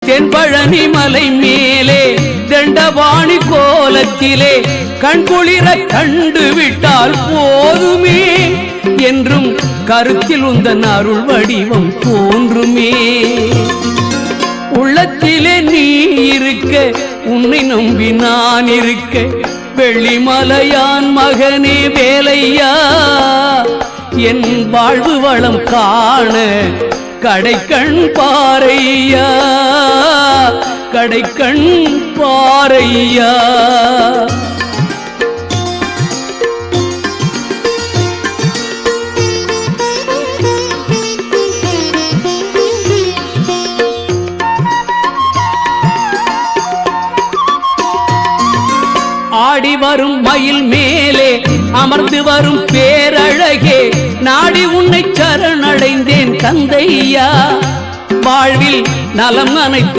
தென்பழனி மலை மேலே தண்டபாணி கோலத்திலே கண்குளிர கண்டு விட்டால் போதுமே என்றும் கருத்தில் உந்தன் அருள் வடிவம் தோன்றுமே. உள்ளத்திலே நீ இருக்க உன்னை நம்பி நான் இருக்க வெள்ளிமலையான் மகனே வேலையா என் வாழ்வு வளம் காண கடைக்கண் பாரையா கடைக்கண் பாரையா. ஆடி வரும் மயில் மேலே அமர்ந்து வரும் பேரழகே நாடி உன்னை சரணடைந்தேன் தந்தையா வாழ்வில் நலம் அனைத்து